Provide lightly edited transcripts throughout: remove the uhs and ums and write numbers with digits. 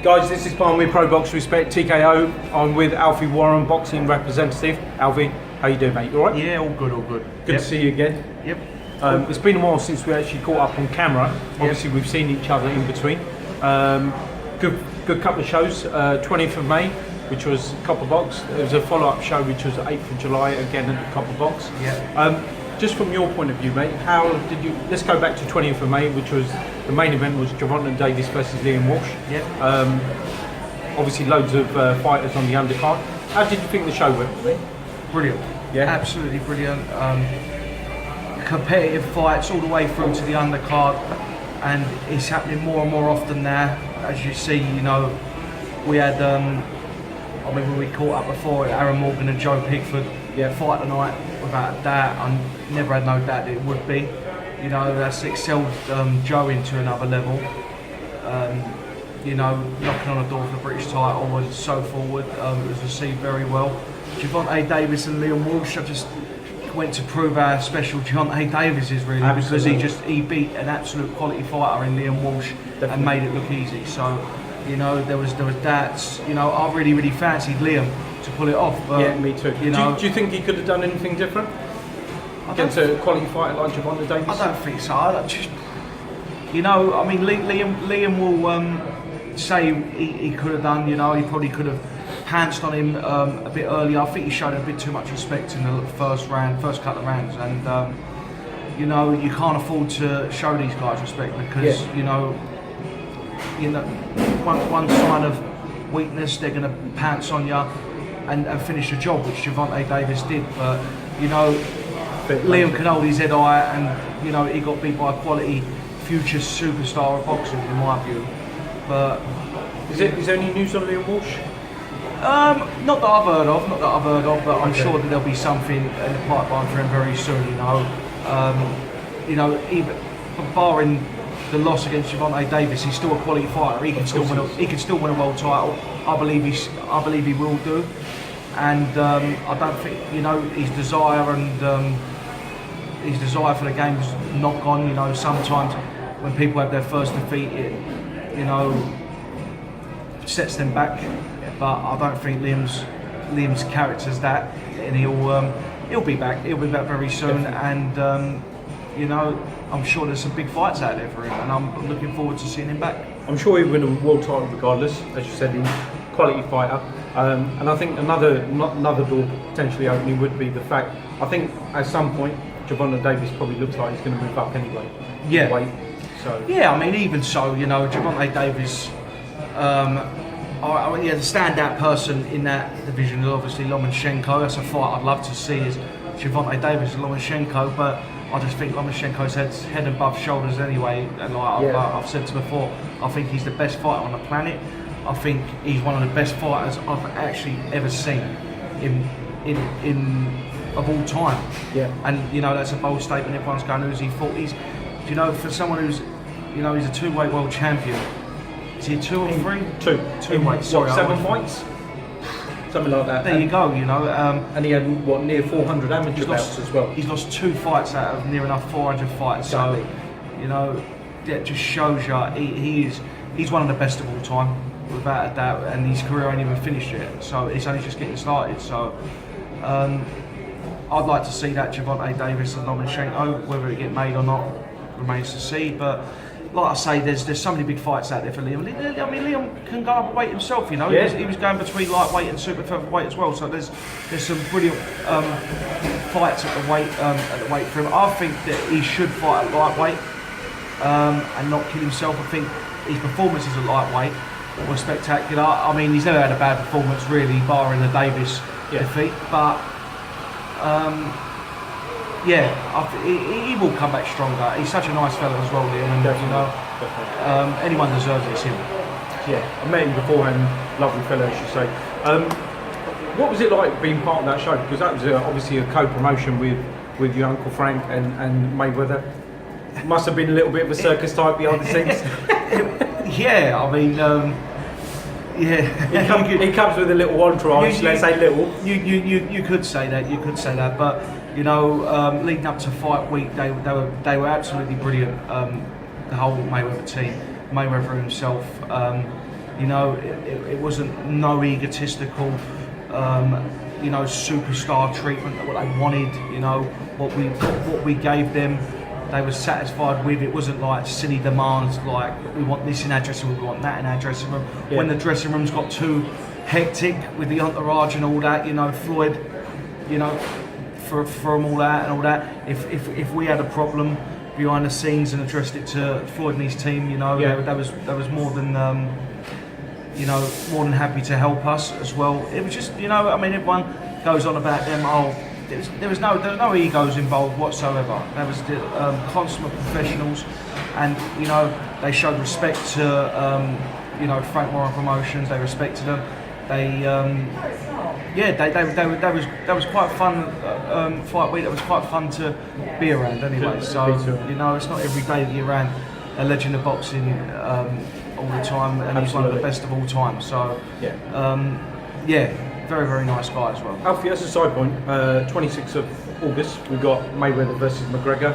Guys, this is PARM Pro Box Respect TKO. I'm with Alfie Warren, boxing representative. Alfie, how you doing, mate? You all right? Yeah, all good, all good. Good to see you again. Yep. It's been a while since we actually caught up on camera. Obviously, we've seen each other in between. Good couple of shows. 20th of May, which was Copper Box. There was a follow-up show, which was 8th of July, again at the Copper Box. Yeah. Just from your point of view, mate, how did you? Let's go back to 20th of May, which was the main event was Gervonta Davis versus Liam Walsh. Yeah. Obviously, loads of fighters on the undercard. How did you think the show went, mate? Brilliant. Yeah. Absolutely brilliant. Competitive fights all the way through to the undercard, and it's happening more and more often now. As you see, you know, we had. I mean, when we caught up before, Aaron Morgan and Joe Pickford fight tonight. Without a doubt, I never had no doubt that it would be. You know, that's excelled Joe into another level. You know, knocking on the door for the British title and so forward. It was received very well. Gervonta Davis and Liam Walsh, I just went to prove how special Gervonta Davis is really. Absolutely. Because he beat an absolute quality fighter in Liam Walsh. Definitely. And made it look easy. So, you know, there was doubts. You know, I really fancied Liam to pull it off. But, yeah, me too. You know, do you think he could have done anything different against a quality fighter like Gervonta Davis? I don't think so. I just, you know, I mean, Liam will say he could have done. You know, he probably could have pantsed on him a bit earlier. I think he showed a bit too much respect in the first couple of rounds, and you know, you can't afford to show these guys respect because you know, one sign of weakness, they're going to pants on you and finish the job, which Gervonta Davis did. But you know, Liam can hold his head high, and you know, he got beat by a quality future superstar of boxing, in my view. But is there any news on Liam Walsh? Not that I've heard of, but I'm sure that there'll be something in the pipeline for him very soon. You know, even barring the loss against Gervonta Davis, he's still a quality fighter. He can still win a world title. I believe he will do. And I don't think, you know, his desire for the game is not gone. You know, sometimes when people have their first defeat, it, you know, sets them back. But I don't think Liam's character's that, and he'll be back. He'll be back very soon. Definitely. And you know, I'm sure there's some big fights out there for him, and I'm looking forward to seeing him back. I'm sure he'll win a world title regardless, as you said, he's a quality fighter. And I think another door potentially opening would be the fact, I think at some point Gervonta Davis probably looks like he's going to move up anyway. Yeah. Weight, so. Yeah, I mean, even so, you know, Gervonta Davis, the standout person in that division is obviously Lomachenko. That's a fight I'd love to see, is Gervonta Davis and Lomachenko, but I just think Lomachenko's head above shoulders anyway, and like I've said to before, I think he's the best fighter on the planet. I think he's one of the best fighters I've actually ever seen in of all time. Yeah. And you know, that's a bold statement. Everyone's going, who's he fought? He's, you know, for someone who's, you know, he's a two-weight world champion. Is he 2 or 3? Two weights. Sorry, 7 fights. Something like that. There you go, you know. And he had near 400 amateur bouts as well. He's lost 2 fights out of near enough 400 fights. Exactly. So, you know, that just shows you he's one of the best of all time, without a doubt. And his career ain't even finished yet, so it's only just getting started. So, I'd like to see that Gervonta Davis and Lomachenko, whether it get made or not remains to see. But like I say, there's so many big fights out there for Liam. I mean, Liam can go up weight himself, you know. Yeah. He was going between lightweight and super featherweight as well. So there's some brilliant fights at the weight for him. I think that he should fight at lightweight and not kill himself. I think his performance as a lightweight was spectacular. I mean, he's never had a bad performance really, barring the Davis defeat. But he will come back stronger. He's such a nice fella as well, Liam, and you know, anyone deserves it, it's him. Yeah, I met him beforehand, lovely fella, as you say. What was it like being part of that show? Because that was obviously a co-promotion with your Uncle Frank and Mayweather. Must have been a little bit of a circus type behind the scenes. Yeah, I mean, He comes with a little entourage, let's say little. You could say that, but you know, leading up to fight week, they were absolutely brilliant. The whole Mayweather team, Mayweather himself. You know, it wasn't no egotistical, you know, superstar treatment that what they wanted. You know, what we gave them, they were satisfied with. It wasn't like silly demands like we want this in our dressing room, we want that in our dressing room. Yeah. When the dressing rooms got too hectic with the entourage and all that, you know, Floyd, you know, for them all out and all that. If we had a problem behind the scenes and addressed it to Floyd and his team, you know, yeah. that was more than you know, more than happy to help us as well. It was just, you know, I mean, everyone goes on about them. Oh, there was no egos involved whatsoever. There was consummate professionals, and you know, they showed respect to you know, Frank Warren Promotions. They respected them. They that was quite fun fight week. That was quite fun to be around anyway. So you know, it's not every day that you're around a legend of boxing all the time, and he's one of the best of all time. So yeah, very, very nice guy as well. Alfie, as a side point, 26th of August, we've got Mayweather versus McGregor.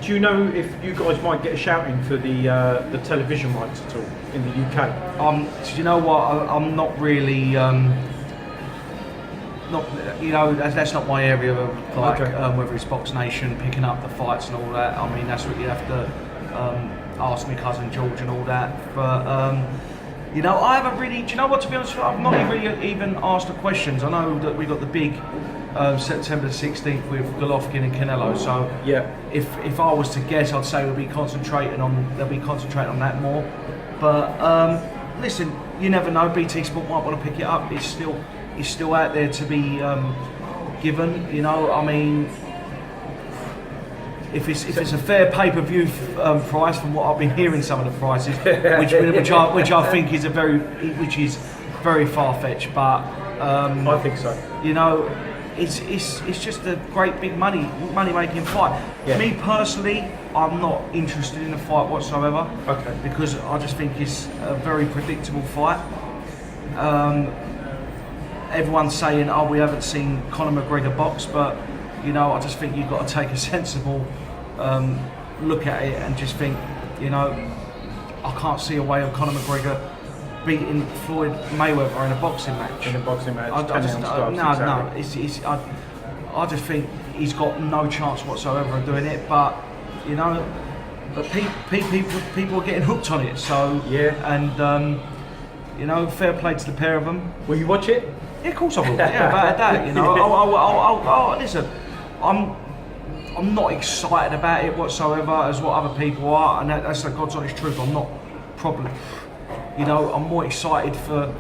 Do you know if you guys might get a shout-in for the television rights at all in the UK? Do you know what? I'm not really, not, you know, that's not my area of like, whether it's Box Nation, picking up the fights and all that. I mean, that's what you have to ask my cousin George and all that. But you know, I haven't really. Do you know what? To be honest with you, I've not really even asked the questions. I know that we got the big September 16th with Golovkin and Canelo. So if I was to guess, I'd say they'll be concentrating on that more. But listen, you never know. BT Sport might want to pick it up. It's still out there to be given. You know, I mean, if it's a fair pay-per-view price, from what I've been hearing, some of the prices, which I think is very far-fetched, but I think so. You know, it's just a great big money-making fight. Yeah. Me personally, I'm not interested in the fight whatsoever. Okay. Because I just think it's a very predictable fight. Everyone's saying, oh, we haven't seen Conor McGregor box, but you know, I just think you've got to take a sensible look at it and just think, you know, I can't see a way of Conor McGregor beating Floyd Mayweather in a boxing match. I just think he's got no chance whatsoever of doing it. But you know, people are getting hooked on it. So and you know, fair play to the pair of them. Will you watch it? Yeah, of course I will. Yeah, about that. You know, I'll listen. I'm not excited about it whatsoever as what other people are, and that's the God's honest truth. I'm not probably, you know, I'm more excited for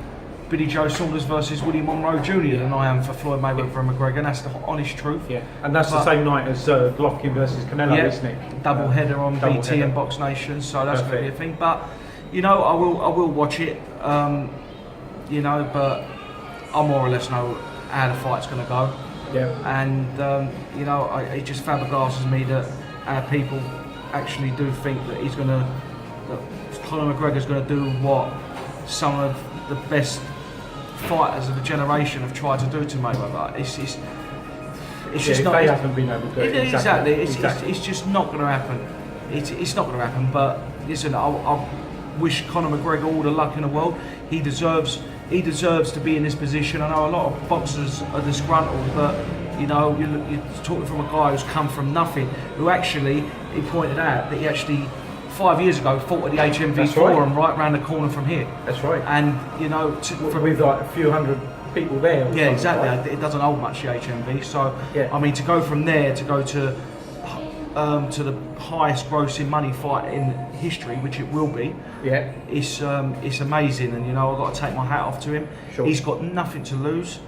Billy Joe Saunders versus Willie Monroe Jr. than I am for Floyd Mayweather and McGregor, and that's the honest truth. Yeah, and that's the same night as Golovkin versus Canelo, isn't it? Double header on BT and Box Nation, so that's going to be a thing. But you know, I will watch it. You know, but I more or less know how the fight's going to go. Yeah. And you know, it just flabbergasts me that our people actually do think that that Conor McGregor's going to do what some of the best fighters of the generation have tried to do to Mayweather. It's just not. They haven't been able to do it. Exactly. It's just not going to happen. It's not going to happen. But listen, I wish Conor McGregor all the luck in the world. He deserves to be in this position. I know a lot of boxers are disgruntled, but you know, you're talking from a guy who's come from nothing, who actually, he pointed out that he actually 5 years ago fought at the HMV Forum right round the corner from here. That's right. And you know, with like a few hundred people there. Yeah, exactly. Like. It doesn't hold much, the HMV. So I mean, to go from there to go to the highest grossing money fight in history, which it will be. Yeah, it's amazing, and you know, I've got to take my hat off to him. Sure. He's got nothing to lose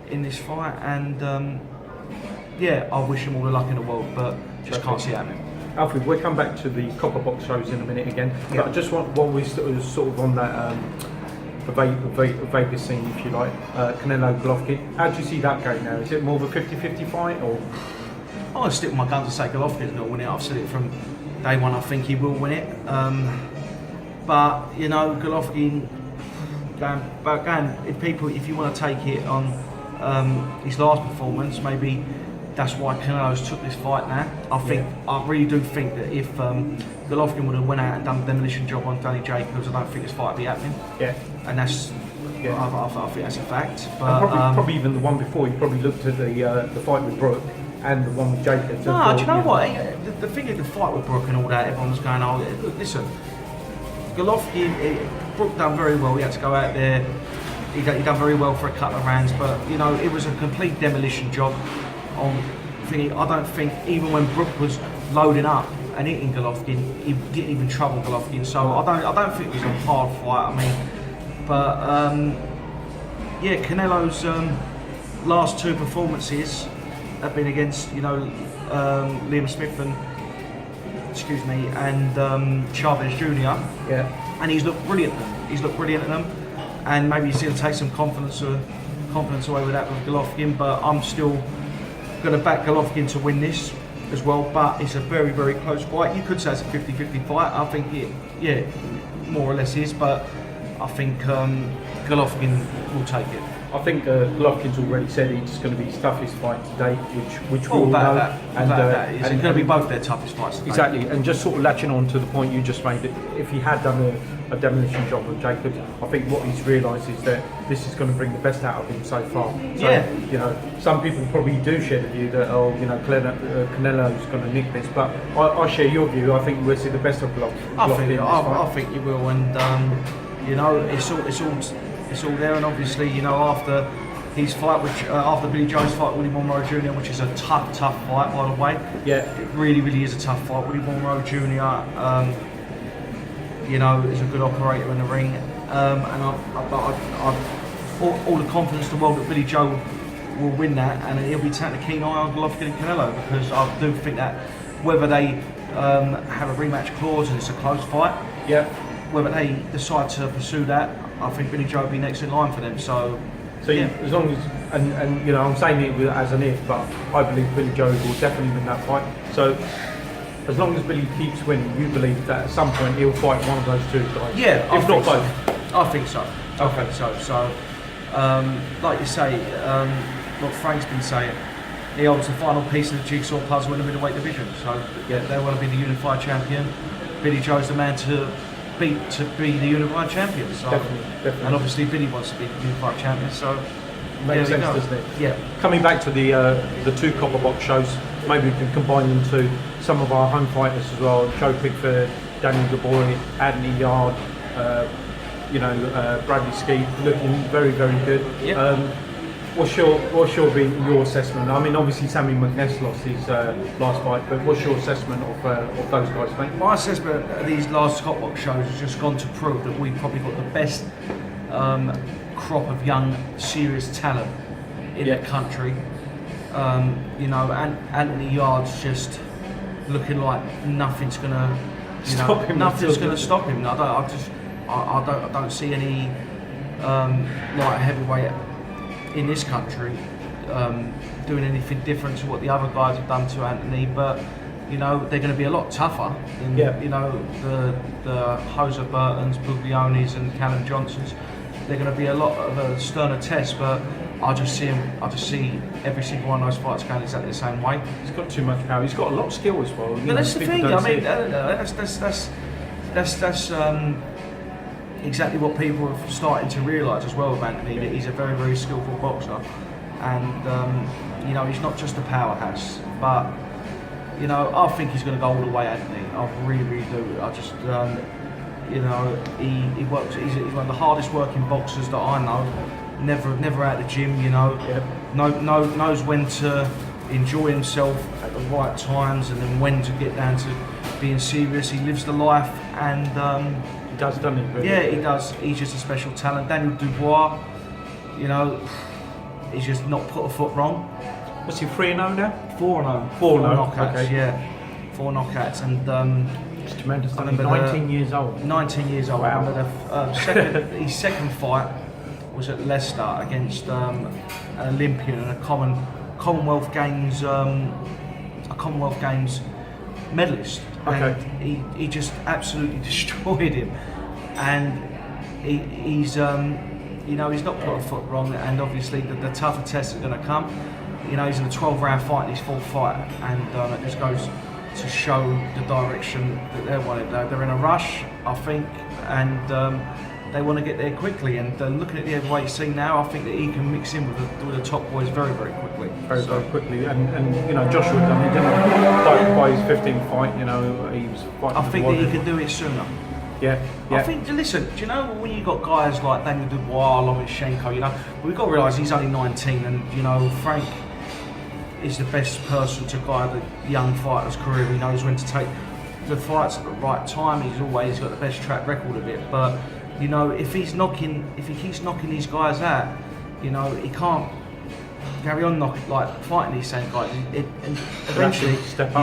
in this fight, and yeah, I wish him all the luck in the world, but just can't see it happening. Alfie, we'll come back to the copper box shows in a minute again. But I just want, while we sort of on that Vegas scene, if you like, Canelo Golovkin. How do you see that going now? Is it more of a 50-50 fight, or? I'm going to stick with my guns and say Golovkin's going to win it. I've said it from day one. I think he will win it. But you know, Golovkin, if you want to take it on his last performance, maybe that's why Canelo's took this fight now. I really do think that if Golovkin would have went out and done a demolition job on Danny Jacobs, I don't think this fight would be happening. Yeah. And that's, I think that's a fact. But, and probably even the one before, you probably looked at the fight with Brook and the one with Jacobs. No, do you know what? The thing is, the fight with Brook and all that, everyone was going, oh, listen, Golovkin, Brook done very well. He had to go out there. He done very well for a couple of rounds, but you know, it was a complete demolition job on thingy. I don't think even when Brook was loading up and hitting Golovkin, he didn't even trouble Golovkin. So I don't think it was a hard fight. I mean, but yeah, Canelo's last two performances have been against, you know, Liam Smith and Chavez Jr. Yeah. And he's looked brilliant at them. He's looked brilliant at them. And maybe he's going to take some confidence away with that with Golovkin, but I'm still going to back Golovkin to win this as well. But it's a very, very close fight. You could say it's a 50-50 fight. I think it, yeah, more or less is, but I think Golovkin will take it. I think Golovkin's already said it's going to be his toughest fight to date, which we all know. And it's going to be both their toughest fights to date. Exactly, and just sort of latching on to the point you just made, that if he had done a demolition job with Jacobs, I think what he's realised is that this is going to bring the best out of him so far. So, yeah. You know, some people probably do share the view that, oh, you know, Canelo's going to nick this, but I share your view. I think we'll see the best of Golovkin. I think you will, and you know, it's all there, and obviously, you know, after his fight, after Billy Joe's fight with Willie Monroe Jr., which is a tough fight, by the way. Yeah, it really is a tough fight. Willie Monroe Jr. You know, is a good operator in the ring, and I've all the confidence in the world that Billy Joe will win that, and he'll be taking a keen eye on Golovkin and Canelo, because I do think that whether they have a rematch clause and it's a close fight, yeah, whether they decide to pursue that, I think Billy Joe will be next in line for them. So yeah. As long as, and you know, I'm saying it as an if, but I believe Billy Joe will definitely win that fight. So as long as Billy keeps winning, you believe that at some point he'll fight one of those two guys? Yeah, if not both. I think so. Okay. So, like you say, what Frank's been saying, he holds the final piece of the jigsaw puzzle in the middleweight division. So yeah, they want to be the unified champion. Billy Joe's the man to beat to be the unified champion. So, definitely. And obviously Billy wants to be the unified champion. So makes sense, doesn't it? Yeah. Coming back to the two copper box shows, maybe we can combine them to some of our home fighters as well. Joe Pickford, Daniel Dubois, Anthony Yarde, Bradley Skeete, looking very, very good. Yeah. What's your assessment? I mean, obviously Sammy McNess lost his last fight, but what's your assessment of those guys, mate? My assessment of these last top box shows has just gone to prove that we've probably got the best crop of young, serious talent in the country. And Anthony Yarde's just looking like nothing's gonna stop him. I don't see any light heavyweight in this country doing anything different to what the other guys have done to Anthony, but you know, they're going to be a lot tougher than you know, the Jose Burtons, Buglionis and Callum Johnsons. They're going to be a lot of a sterner test, but I just see every single one of those fights going exactly the same way. He's got too much power. He's got a lot of skill as well. But that's the thing. I mean, that's exactly what people have started to realise as well with Anthony, that he's a very, very skillful boxer, and you know, he's not just a powerhouse. But you know, I think he's going to go all the way, Anthony. I really, really do. I just you know, he works. He's one of the hardest working boxers that I know. Never out of the gym, you know. Yep. Knows when to enjoy himself at the right times, and then when to get down to being serious. He lives the life, and he does, doesn't he? Really? Yeah, he does. He's just a special talent. Daniel Dubois, you know, he's just not put a foot wrong. What's he, 3-0 now? 4-0. 4 knockouts. Okay. Yeah, 4 knockouts, and it's tremendous. 19 years old. 19 years old. Wow. His second fight was at Leicester against an Olympian and a Commonwealth Games medalist. Okay. And he just absolutely destroyed him, and he's you know, he's not put a foot wrong, and obviously the tougher tests are going to come. you know, he's in a 12-round fight in his fourth fight, and it just goes to show the direction that they're wanting. They're in a rush, I think, and they want to get there quickly. And looking at the heavyweight scene now, I think that he can mix in with the top boys very, very quickly. Very quickly. And you know, Joshua done it, didn't he? By his 15th fight, you know, he was fighting. I think that he can do it sooner. Yeah. I think, listen, do you know when you got guys like Daniel Dubois, Lomachenko, you know, we've got to realise he's only 19, and you know, Frank is the best person to guide the young fighter's career. He knows when to take the fights at the right time. He's always got the best track record of it. But you know, if he keeps knocking these guys out, you know, he can't carry on fighting these same guys. And eventually, you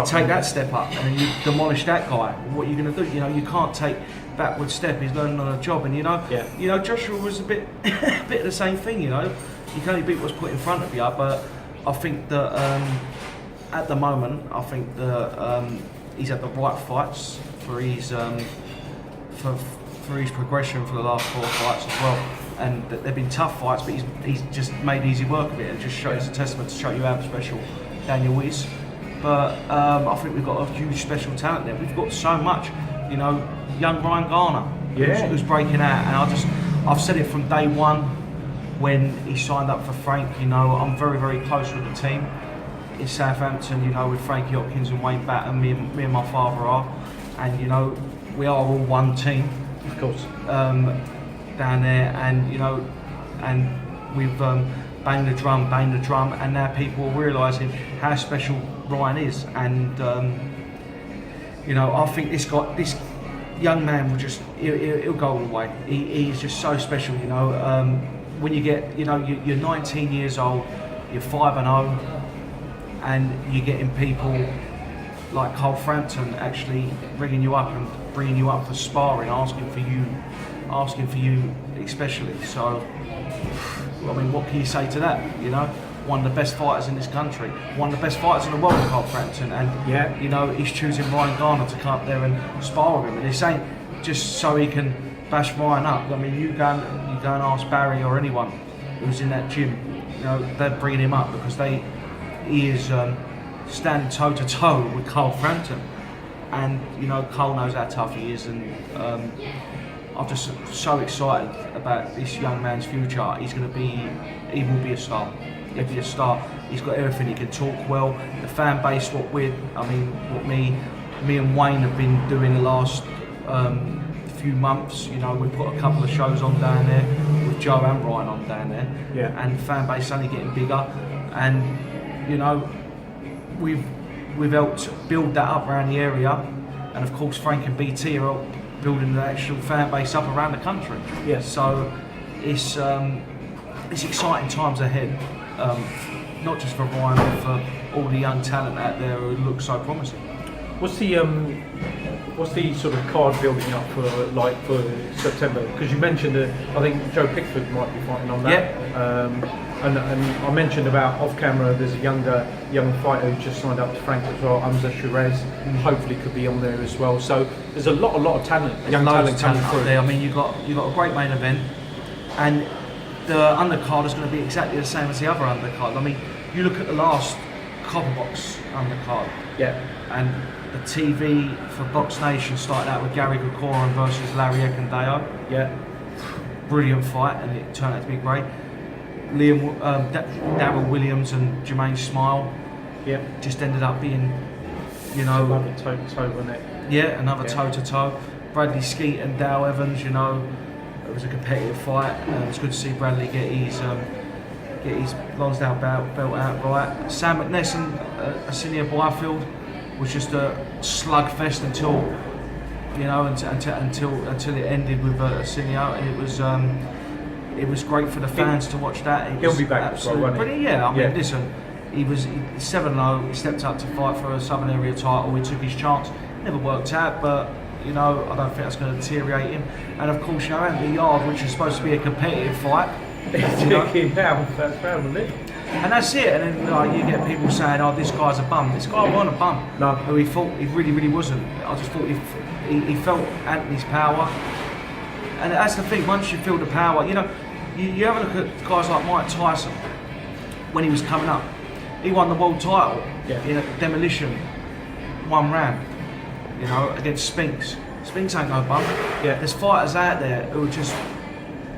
take that step up, and then you demolish that guy. What are you going to do? You know, you can't take backward step. He's learning on a job, and you know, Joshua was a bit of the same thing. You know, you can only beat what's put in front of you. But I think that at the moment, I think that he's had the right fights for his for his progression for the last 4 fights as well. And they've been tough fights, but he's just made easy work of it, and just shows a testament to show you how special Daniel is. But I think we've got a huge special talent there. We've got so much, you know, young Ryan Garner, who's breaking out, and I've said it from day one when he signed up for Frank. You know, I'm very, very close with the team in Southampton. You know, with Frankie Hopkins and Wayne Batten, me and my father are, and you know, we are all one team. Of course. Down there, and you know, and we've banged the drum, and now people are realising how special Ryan is, and you know, I think this young man will he'll go all the way. He's just so special, you know. When you get, you know, you're 19 years old, you're 5-0, and you're getting people like Cole Frampton actually ringing you up and bringing you up for sparring, asking for you especially. So, I mean, what can you say to that? You know, one of the best fighters in this country, one of the best fighters in the world, Cole Frampton, and you know, he's choosing Ryan Garner to come up there and spar with him. And this ain't just so he can bash Ryan up. I mean, you go and ask Barry or anyone who's in that gym, you know, they're bringing him up because he is standing toe to toe with Cole Frampton, and you know, Cole knows how tough he is, and I'm just so excited about this young man's future. He will be a star. He'll be a star. He's got everything. He can talk well. The fan base, what me and Wayne have been doing the last few months. You know, we put a couple of shows on down there with Joe and Ryan on down there, and the fan base is only getting bigger. And you know, we've helped build that up around the area, and of course Frank and BT are building the actual fan base up around the country. So it's exciting times ahead, not just for Ryan, but for all the young talent out there who look so promising. What's the sort of card building up for September? Because you mentioned I think Joe Pickford might be fighting on that. And I mentioned about off camera, there's a young fighter who just signed up to Frank as well, Hamza Shirez, hopefully could be on there as well. So there's a lot of talent, young talent coming through. There. I mean, you've got a great main event, and the undercard is going to be exactly the same as the other undercard. I mean, you look at the last Copperbox undercard, and the TV for Box Nation started out with Gary Kokoran versus Larry Ekandeo. Brilliant fight, and it turned out to be great. Darryl Williams and Jermaine Smile just ended up being, you know, another toe-to-toe, wasn't it? Another toe-to-toe. Bradley Skeete and Dow Evans, you know, it was a competitive fight. It's good to see Bradley get his Lonsdale belt out right. Sam McNess and Asinia Byfield was just a slugfest until it ended with Asinia, and it was great for the fans to watch that. He'll be back as well, won't he? I mean, listen, he was 7-0, he stepped up to fight for a Southern Area title, he took his chance, never worked out, but you know, I don't think that's going to deteriorate him. And of course, you know, Anthony Yarde, which is supposed to be a competitive fight, that's wasn't it? and that's it. And then you get people saying, "Oh, this guy's a bum." This guy wasn't a bum. No, who he thought he really wasn't. I just thought he felt Anthony's power, and that's the thing. Once you feel the power, you know, you have a look at guys like Mike Tyson when he was coming up. he won the world title Yeah. in a demolition, 1 round, you know, against Spinks. Spinks ain't no bum. Yeah. There's fighters out there who are just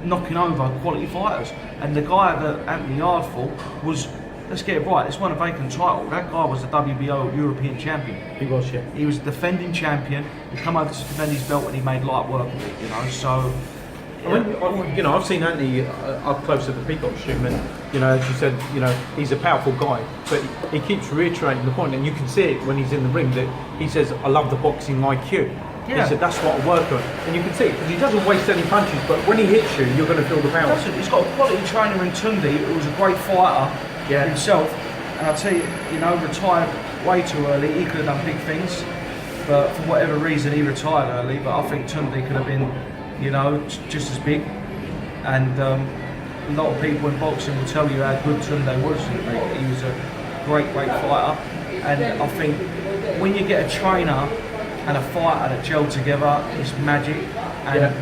knocking over quality fighters. And the guy that Anthony Yarde fought was, let's get it right, it's won a vacant title. That guy was the WBO European champion. He was, yeah. He was a defending champion. He come over to defend his belt and he made light work of it, you know. So, You know, I've seen Anthony up close at the Peacock Stream, and you know, as you said, you know, he's a powerful guy, but he keeps reiterating the point, and you can see it when he's in the ring that he says, "I love the boxing IQ." Yeah. He said that's what I work on, and you can see it because he doesn't waste any punches. But when he hits you, you're going to feel the power. he's got a quality trainer in Tundi who was a great fighter himself. And I'll tell you, you know, retired way too early. He could have done big things, but for whatever reason, he retired early. But I think Tundi could have been, you know, just as big. And a lot of people in boxing will tell you how good Tunde was. He was a great fighter. And I think when you get a trainer and a fighter that gel together, it's magic. And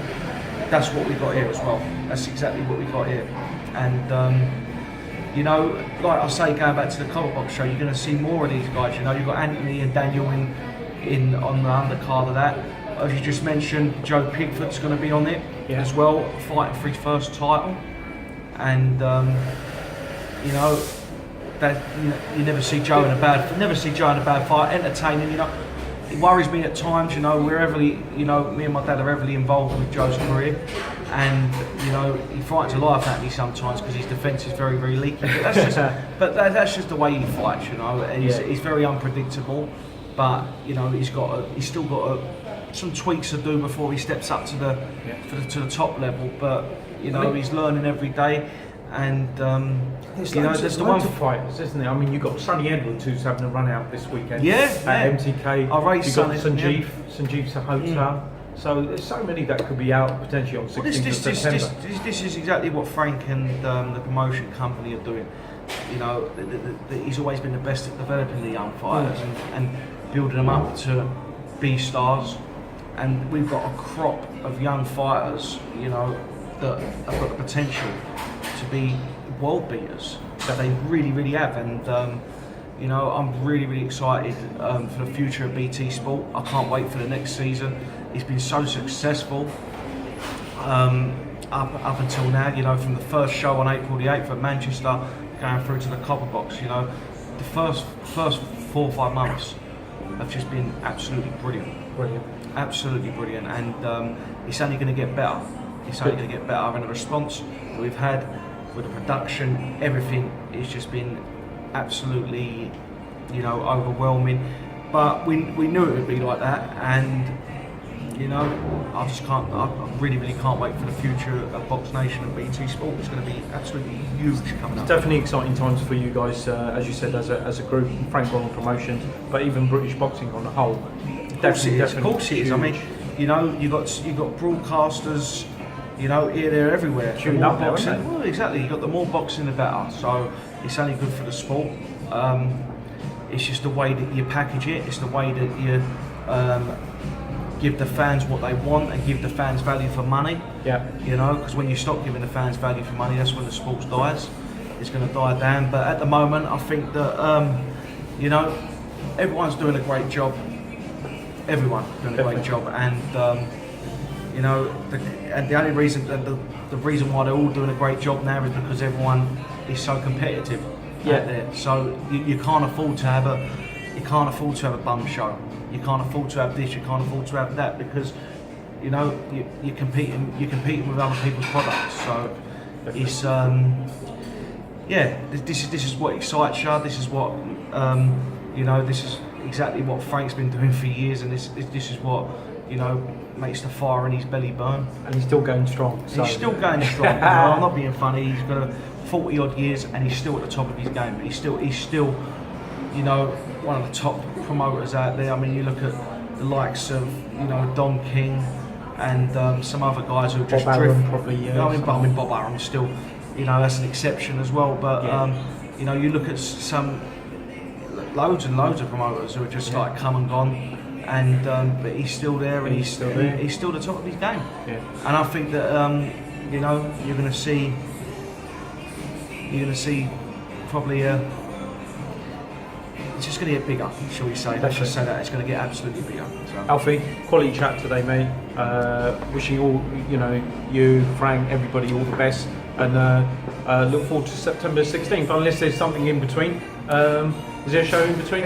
that's what we got here as well. That's exactly what we got here. And you know, like I say, going back to the Copper Box show, you're going to see more of these guys. You know, you've got Anthony and Daniel in on the undercard of that. As you just mentioned, Joe Pickford's going to be on it as well, fighting for his first title. And you know, that you never see Joe in a bad fight. Entertaining, you know. It worries me at times. You know, we're heavily, you know, me and my dad are heavily involved with Joe's career, and you know, he fights a laugh at me sometimes because his defence is very leaky. But that's just the way he fights. You know, and he's very unpredictable. But you know, he's still got some tweaks to do before he steps up to the top level. But you know, he's learning every day. And you know, there's the one for fighters, isn't there? I mean, you've got Sonny Edwards who's having a run out this weekend. At MTK. I raced You've got Sanjeev Sahota. So there's so many that could be out potentially on 16th of September. This is exactly what Frank and the promotion company are doing. You know, he's always been the best at developing the young fighters and building them up to be stars. And we've got a crop of young fighters, you know, that have got the potential to be world beaters. That they really have. And you know, I'm really excited for the future of BT Sport. I can't wait for the next season. It's been so successful up until now. You know, from the first show on April the 8th at Manchester, going through to the Copper Box. You know, the first 4 or 5 months have just been absolutely brilliant. Absolutely brilliant, and it's only going to get better. It's only going to get better, and the response that we've had with the production, everything, it's just been absolutely, you know, overwhelming. But we knew it would be like that, and you know, I really can't wait for the future of Box Nation and BT Sport. It's going to be absolutely huge coming up. Definitely exciting times for you guys, as you said, as a group, Frank on promotions, but even British boxing on the whole. Of course it is. I mean, you know, you got broadcasters, you know, here, there, everywhere. Tuned up now, isn't it? Well, exactly. You got the more boxing, the better. So it's only good for the sport. It's just the way that you package it. It's the way that you give the fans what they want and give the fans value for money. Yeah. You know, because when you stop giving the fans value for money, that's when the sport dies. It's going to die down. But at the moment, I think that you know, everyone's doing a great job. Everyone's doing a great job, and you know, the only reason the reason why they're all doing a great job now is because everyone is so competitive out there. So you can't afford to have a bum show. You can't afford to have this. You can't afford to have that, because you know you're competing with other people's products. So it's this is what excites you. This is what you know. This is exactly what Frank's been doing for years, and this is what, you know, makes the fire in his belly burn. And he's still going strong. So. He's still going strong. You know, I'm not being funny. He's got 40 odd years, and he's still at the top of his game. He's still, you know, one of the top promoters out there. I mean, you look at the likes of, you know, Don King and some other guys who just Bob drift. Arum, probably, yeah. I mean, Bob Arum still, you know, that's an exception as well. But you know, you look at some loads and loads of promoters who are just like come and gone, and but he's still there, and he's still the top of his game. Yeah. And I think that you know, you're going to see probably it's just going to get bigger, shall we say? Let's just say that it's going to get absolutely bigger. So. Alfie, quality chat today, mate. Wishing all, you, Frank, everybody all the best, and look forward to September 16th. Unless there's something in between. Is there a show in between?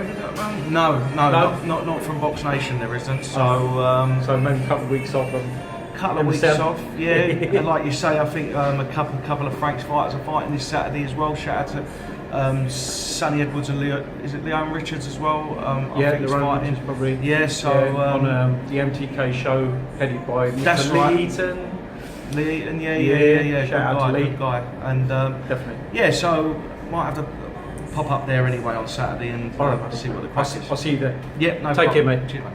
No, not from Box Nation. There isn't. So so maybe a couple of weeks off. Couple of weeks off, yeah. And like you say, I think a couple of Frank's fighters are fighting this Saturday as well. Shout out to Sonny Edwards and Leon Richards as well. I think he's fighting. Probably. Yeah, so on the MTK show headed by that's Lee right. Eaton. Lee Eaton, yeah. Shout out to Lee. Good guy. And definitely. Yeah, so might have to pop up there anyway on Saturday and see what the crack is. I'll see you there. Yeah, no Take problem. care, mate. Cheers, mate.